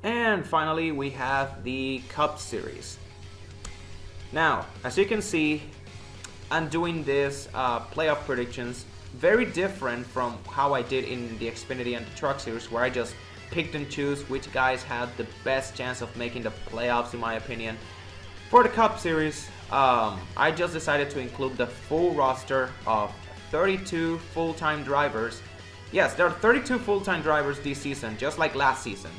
And finally, we have the Cup Series. Now, as you can see, I'm doing this playoff predictions very different from how I did in the Xfinity and the Truck Series, where I just picked and choose which guys had the best chance of making the playoffs, in my opinion. For the Cup Series, I just decided to include the full roster of 32 full-time drivers. Yes, there are 32 full-time drivers this season, just like last season.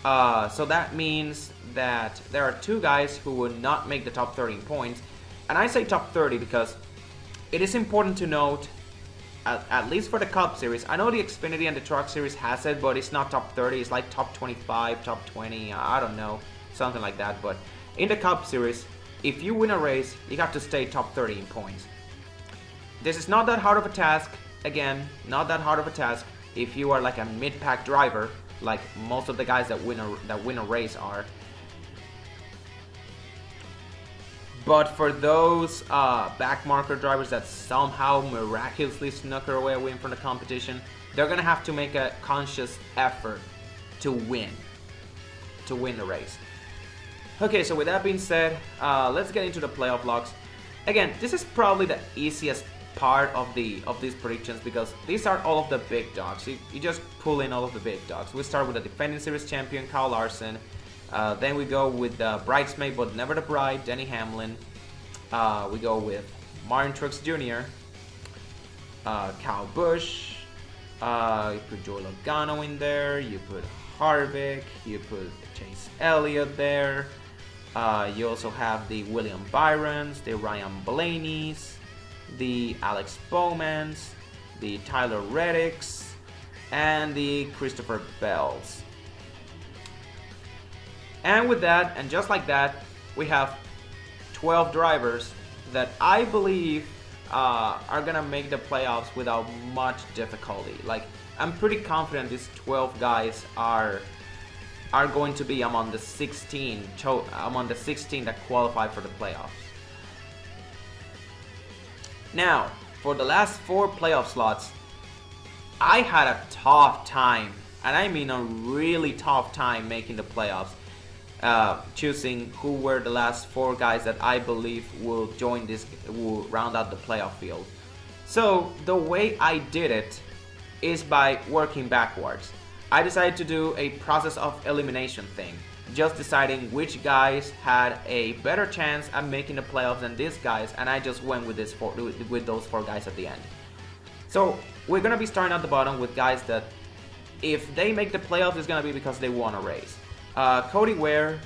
So that means that there are 2 guys who will not make the top 30 points. And I say top 30 because it is important to note, at least for the Cup Series, I know the Xfinity and the Truck Series has it, but it's not top 30, it's like top 25, top 20, I don't know, something like that. But in the Cup Series, if you win a race, you have to stay top 30 in points. This is not that hard of a task, again, not that hard of a task if you are like a mid-pack driver, like most of the guys that win a race are. But for those backmarker drivers that somehow miraculously snuck their way away from the competition, they're gonna have to make a conscious effort to win the race. Okay, so with that being said, let's get into the playoff locks. Again, this is probably the easiest part of these predictions because these are all of the big dogs. You just pull in all of the big dogs. We start with the defending series champion Kyle Larson. Then we go with the bridesmaid but never the bride, Denny Hamlin. We go with Martin Truex Jr., Kyle Busch. You put Joey Logano in there. You put Harvick. You put Chase Elliott there. You also have the William Byrons, the Ryan Blaney's, the Alex Bowmans, the Tyler Reddicks, and the Christopher Bells. And with that, and just like that, we have 12 drivers that I believe are gonna make the playoffs without much difficulty. Like, I'm pretty confident these 12 guys are going to be among the 16 that qualify for the playoffs. Now, for the last 4 playoff slots, I had a tough time, and I mean a really tough time making the playoffs. Choosing who were the last 4 guys that I believe will round out the playoff field. So the way I did it is by working backwards. I decided to do a process of elimination thing, just deciding which guys had a better chance at making the playoffs than these guys, and I just went with those 4 guys at the end. So we're gonna be starting at the bottom with guys that, if they make the playoffs, it's gonna be because they won a race. Cody Ware,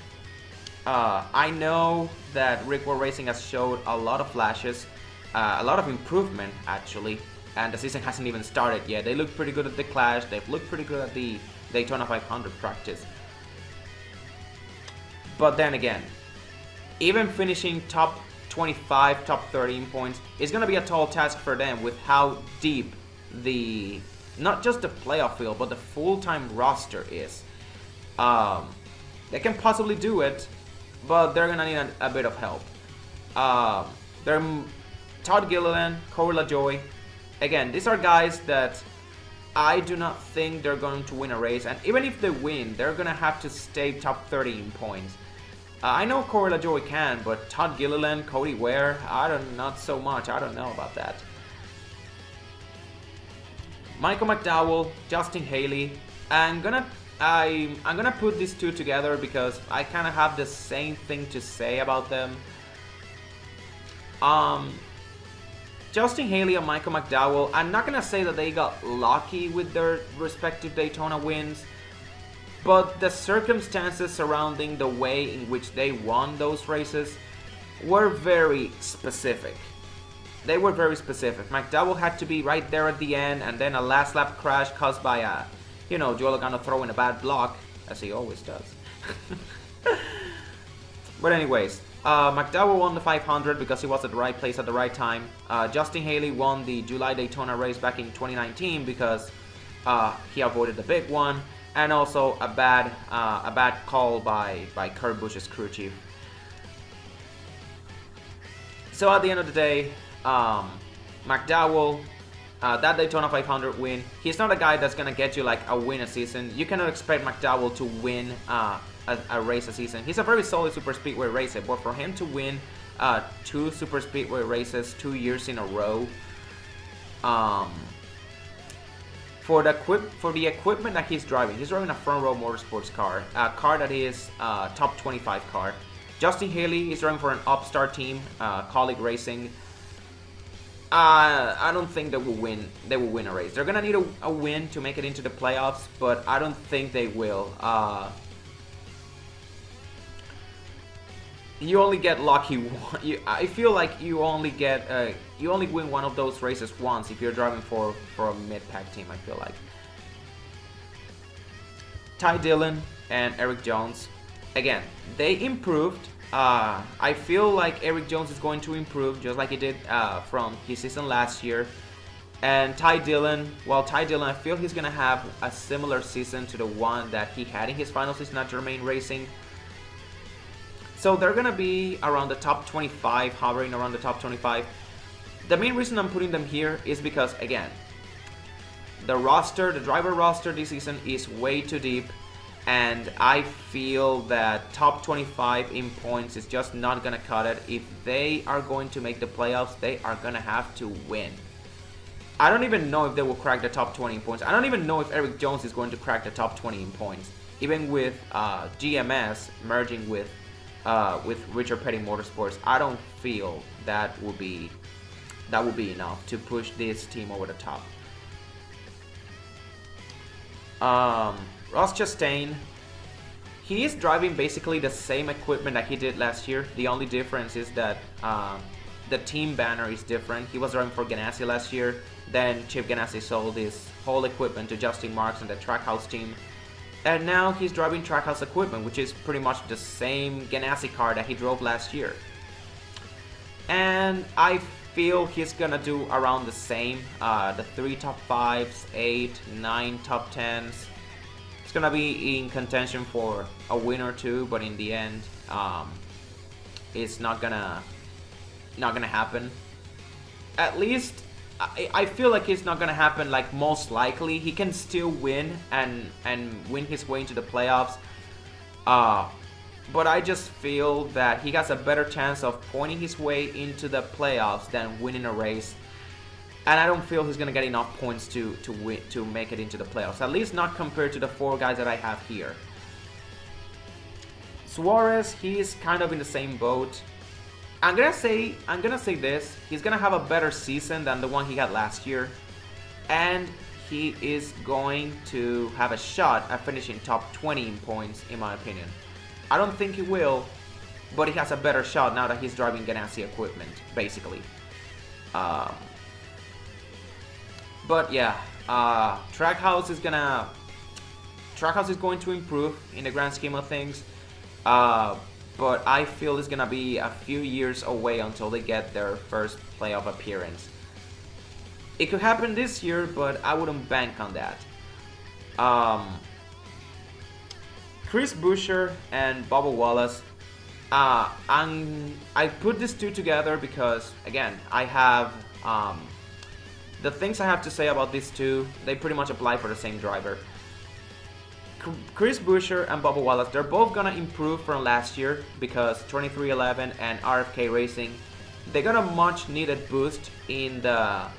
I know that Rick Ware Racing has showed a lot of flashes, a lot of improvement actually, and the season hasn't even started yet. They look pretty good at the Clash, they've looked pretty good at the Daytona 500 practice. But then again, even finishing top 25, top 30 in points is going to be a tall task for them with how deep not just the playoff field, but the full-time roster is. They can possibly do it, but they're going to need a bit of help. They're Todd Gilliland, Corey LaJoie. Again, these are guys that I do not think they're going to win a race, and even if they win, they're going to have to stay top 30 in points. I know Corey LaJoie can, but Todd Gilliland, Cody Ware, not so much. I don't know about that. Michael McDowell, Justin Haley. I'm gonna put these 2 together because I kind of have the same thing to say about them. Justin Haley and Michael McDowell, I'm not gonna say that they got lucky with their respective Daytona wins, but the circumstances surrounding the way in which they won those races were very specific. They were very specific. McDowell had to be right there at the end, and then a last lap crash caused by Joey Logano throwing a bad block, as he always does. But anyways, McDowell won the 500 because he was at the right place at the right time. Justin Haley won the July Daytona race back in 2019 because he avoided the big one, and also a bad call by Kurt Busch's crew chief. So at the end of the day, McDowell that Daytona 500 win. He's not a guy that's gonna get you like a win a season. You cannot expect Mcdowell to win a race a season. He's a very solid super speedway racer, but for him to win 2 super speedway races 2 years in a row, for the equipment that he's driving a front row motorsports car, a car that is top 25 car. Justin Haley is driving for an upstart team, Colleague Racing. I don't think they will win a race. They're gonna need a win to make it into the playoffs, but I don't think they will. You only get lucky. I feel like you only win one of those races once if you're driving for a mid-pack team. I feel like Ty Dillon and Eric Jones, again, they improved. I feel like Eric Jones is going to improve just like he did from his season last year. And Ty Dillon, I feel he's gonna have a similar season to the one that he had in his final season at Germain Racing. So they're gonna be around the top 25, hovering around the top 25. The main reason I'm putting them here is because, again, the driver roster this season is way too deep, and I feel that top 25 in points is just not gonna cut it. If they are going to make the playoffs, they are gonna have to win. I don't even know if they will crack the top 20 in points. I don't even know if Eric Jones is going to crack the top 20 in points, even with GMS merging with Richard Petty Motorsports. I don't feel that will be enough to push this team over the top. Ross Chastain, he is driving basically the same equipment that he did last year. The only difference is that the team banner is different. He was driving for Ganassi last year. Then Chip Ganassi sold his whole equipment to Justin Marks and the Trackhouse team. And now he's driving Trackhouse equipment, which is pretty much the same Ganassi car that he drove last year. And I feel he's gonna do around the same. The 3 top 5s, 8, 9 top 10s. It's gonna be in contention for a win or two, but in the end, it's not gonna happen. At least I feel like it's not gonna happen. Like, most likely he can still win and win his way into the playoffs, but I just feel that he has a better chance of pointing his way into the playoffs than winning a race, and I don't feel he's gonna get enough points to make it into the playoffs, at least not compared to the 4 guys that I have here. Suarez, he's kind of in the same boat. I'm gonna say this: he's gonna have a better season than the one he had last year, and he is going to have a shot at finishing top 20 in points, in my opinion. I don't think he will, but he has a better shot now that he's driving Ganassi equipment, basically. But yeah, Trackhouse is going to improve in the grand scheme of things. But I feel it's gonna be a few years away until they get their first playoff appearance. It could happen this year, but I wouldn't bank on that. Chris Buescher and Bubba Wallace. I put these two together because, again, I have the things I have to say about these two. They pretty much apply for the same driver. Chris Buescher and Bubba Wallace, they're both gonna improve from last year because 2311 and RFK Racing, they got a much needed boost in the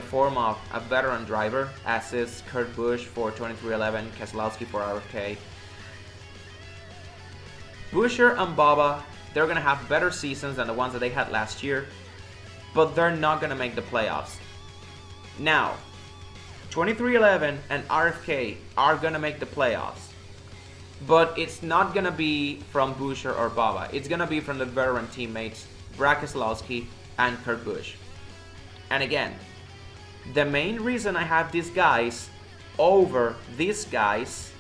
form of a veteran driver, as is Kurt Busch for 2311, Keselowski for RFK. Buescher and Bubba, they're gonna have better seasons than the ones that they had last year, but they're not gonna make the playoffs. Now, 2311 and RFK are gonna make the playoffs, but it's not gonna be from Buescher or Bubba. It's gonna be from the veteran teammates Brad Keselowski and Kurt Busch. And again, the main reason I have these guys over these guys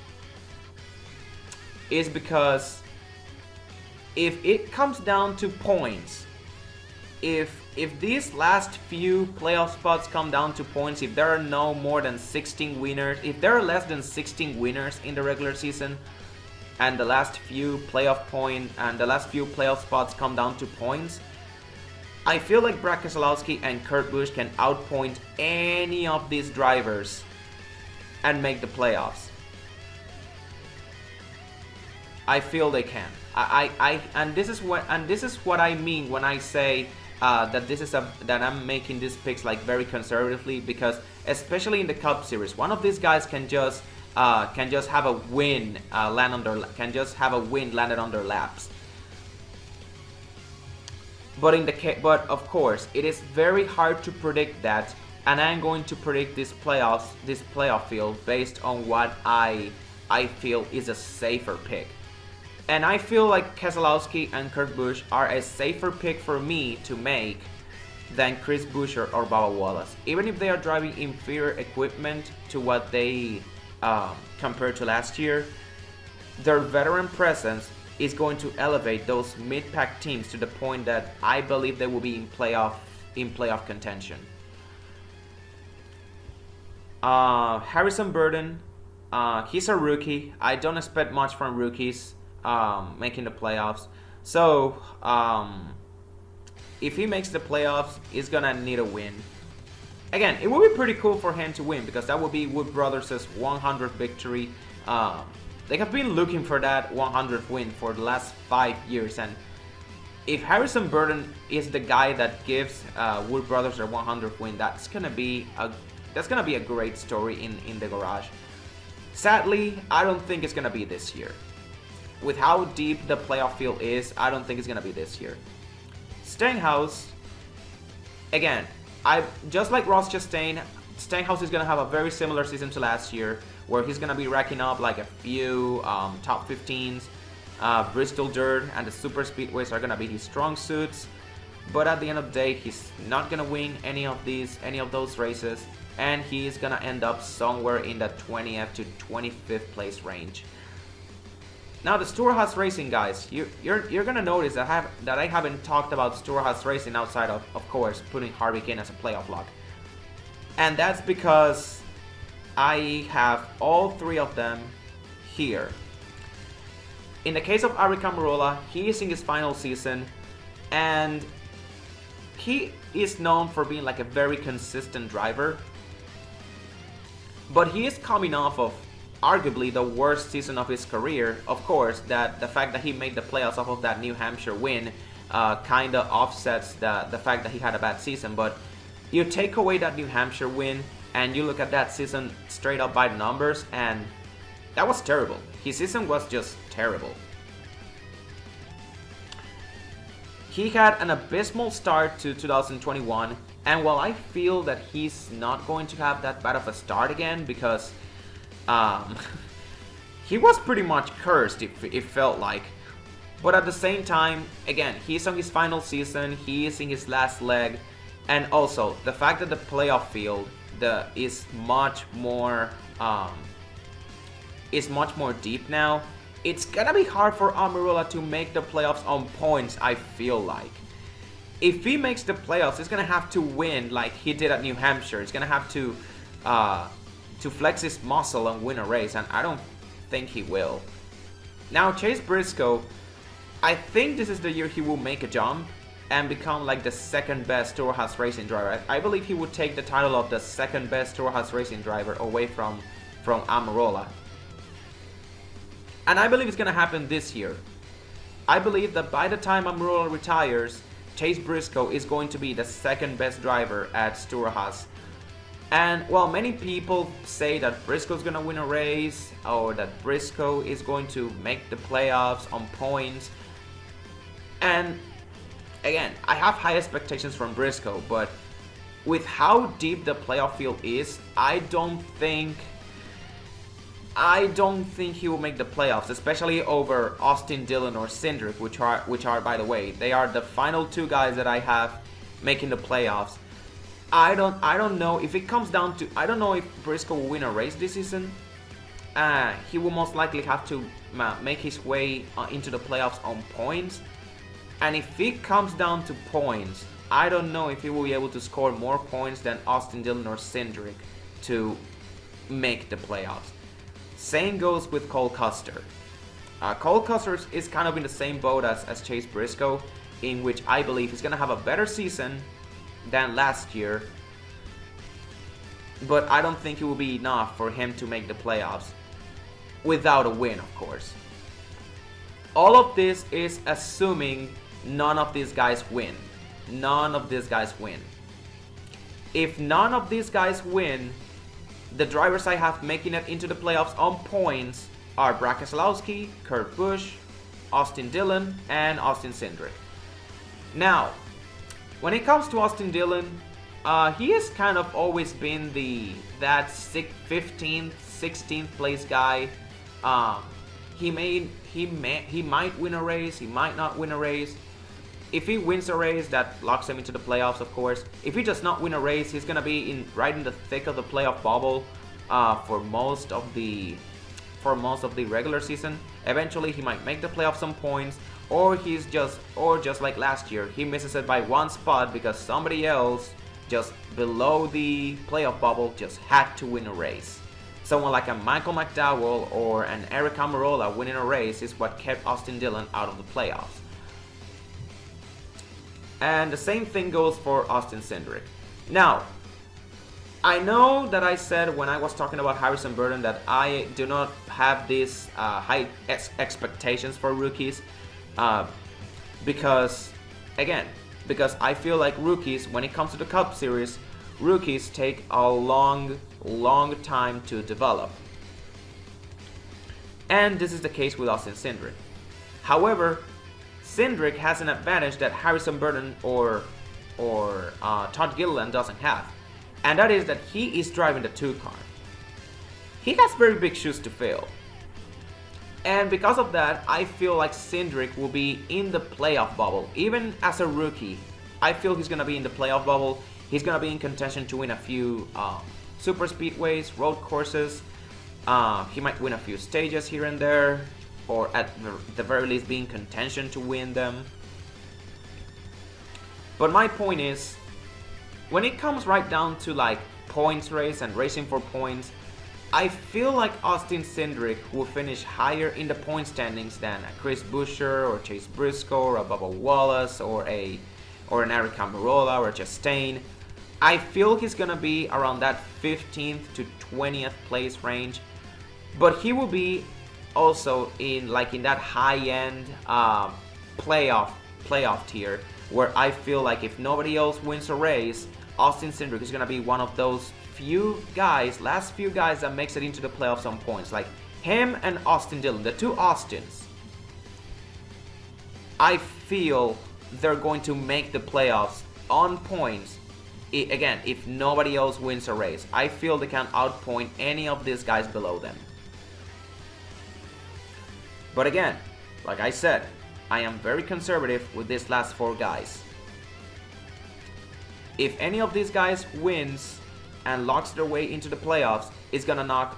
is because if it comes down to points, if these last few playoff spots come down to points, if there are no more than 16 winners, if there are less than 16 winners in the regular season, and the last few playoff spots come down to points, I feel like Brad Keselowski and Kurt Busch can outpoint any of these drivers and make the playoffs. I feel they can. And this is what I mean when I say that I'm making these picks like very conservatively, because especially in the Cup Series, one of these guys can just have a win landed on their laps. But of course, it is very hard to predict that, and I'm going to predict this playoff field based on what I feel is a safer pick. And I feel like Keselowski and Kurt Busch are a safer pick for me to make than Chris Buescher or Bubba Wallace. Even if they are driving inferior equipment to what they compared to last year, their veteran presence is going to elevate those mid-pack teams to the point that I believe they will be in playoff contention. Harrison Burton, he's a rookie. I don't expect much from rookies making the playoffs. So if he makes the playoffs, he's gonna need a win. Again, it would be pretty cool for him to win, because that would be Wood Brothers' 100th victory. They have been looking for that 100th win for the last 5 years, and if Harrison Burton is the guy that gives Wood Brothers their 100th win, that's gonna be a great story in the garage. Sadly, I don't think it's gonna be this year. With how deep the playoff field is, I don't think it's gonna be this year. Stenhouse, again, just like Ross Chastain, Stenhouse is gonna have a very similar season to last year, where he's gonna be racking up like a few top 15s. Bristol Dirt and the super speedways are gonna be his strong suits, but at the end of the day, he's not gonna win any of those races, and he's gonna end up somewhere in the 20th to 25th place range. Now the Stewart-Haas Racing guys, you're gonna notice that I haven't talked about Stewart-Haas Racing outside of course putting Harvick in as a playoff lock, and that's because I have all three of them here. In the case of Aric Almirola, he is in his final season, and he is known for being like a very consistent driver, but he is coming off of arguably the worst season of his career. Of course, that the fact that he made the playoffs off of that New Hampshire win kind of offsets the fact that he had a bad season, but you take away that New Hampshire win and you look at that season straight up by the numbers, and that was terrible. His season was just terrible. He had an abysmal start to 2021, and while I feel that he's not going to have that bad of a start again, because he was pretty much cursed, it felt like. But at the same time, again, he's on his final season, he is in his last leg, and also the fact that the playoff field is much more deep now. It's gonna be hard for Almirola to make the playoffs on points, I feel like. If he makes the playoffs, he's gonna have to win like he did at New Hampshire. He's gonna have to flex his muscle and win a race, and I don't think he will. Now, Chase Briscoe, I think this is the year he will make a jump and become like the second best Stewart-Haas Racing driver. I believe he would take the title of the second best Stewart-Haas Racing driver away from Almirola. And I believe it's going to happen this year. I believe that by the time Almirola retires, Chase Briscoe is going to be the second best driver at Stewart-Haas. And while many people say that Briscoe's going to win a race, or that Briscoe is going to make the playoffs on points, and again, I have high expectations from Briscoe, but with how deep the playoff field is, I don't think he will make the playoffs, especially over Austin Dillon or Cindric, which are by the way, they are the final two guys that I have making the playoffs. I don't know if it comes down to, I don't know if Briscoe will win a race this season. He will most likely have to make his way into the playoffs on points. And if it comes down to points, I don't know if he will be able to score more points than Austin Dillon or Cindric to make the playoffs. Same goes with Cole Custer. Cole Custer is kind of in the same boat as Chase Briscoe. in which I believe he's going to have a better season than last year. But I don't think it will be enough for him to make the playoffs without a win, of course. All of this is assuming none of these guys win. None of these guys win. If none of these guys win, the drivers I have making it into the playoffs on points are Brad Keselowski, Kurt Busch, Austin Dillon, and Austin Cindric. Now, when it comes to Austin Dillon, he has kind of always been that 15th, 16th place guy. He might win a race, he might not win a race. If he wins a race, that locks him into the playoffs, of course. If he does not win a race, he's gonna be right in the thick of the playoff bubble for most of the regular season. Eventually, he might make the playoffs some points, or just like last year, he misses it by one spot because somebody else just below the playoff bubble just had to win a race. Someone like a Michael McDowell or an Eric Almirola winning a race is what kept Austin Dillon out of the playoffs. And the same thing goes for Austin Cindric. Now, I know that I said when I was talking about Harrison Burton that I do not have these high expectations for rookies because I feel like rookies, when it comes to the Cup Series, rookies take a long time to develop. And this is the case with Austin Cindric. However, Cindric has an advantage that Harrison Burton or Todd Gilliland doesn't have. And that is that he is driving the 2 car. He has very big shoes to fill. And because of that, I feel like Cindric will be in the playoff bubble. Even as a rookie, I feel he's going to be in the playoff bubble. He's going to be in contention to win a few super speedways, road courses. He might win a few stages here and there, or at the very least be in contention to win them. But my point is, when it comes right down to like points race and racing for points, I feel like Austin Cindric will finish higher in the point standings than a Chris Buescher or Chase Briscoe or a Bubba Wallace or an Eric Almirola or a Chastain. I feel he's gonna be around that 15th to 20th place range, but he will be also in that high-end playoff tier, where I feel like if nobody else wins a race, Austin Cindric is gonna be one of those last few guys that makes it into the playoffs on points. Like him and Austin Dillon, the 2 Austins. I feel they're going to make the playoffs on points. Again, if nobody else wins a race, I feel they can outpoint any of these guys below them. But again, like I said, I am very conservative with these last 4 guys. If any of these guys wins and locks their way into the playoffs,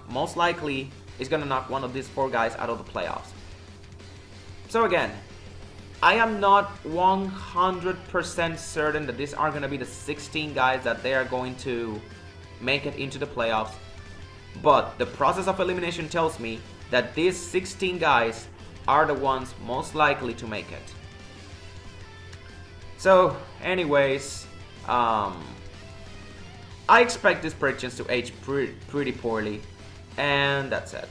most likely is gonna knock one of these 4 guys out of the playoffs. So again, I am not 100% certain that these are gonna be the 16 guys that they are going to make it into the playoffs, but the process of elimination tells me that these 16 guys are the ones most likely to make it. So anyways, I expect these predictions to age pretty poorly, and that's it.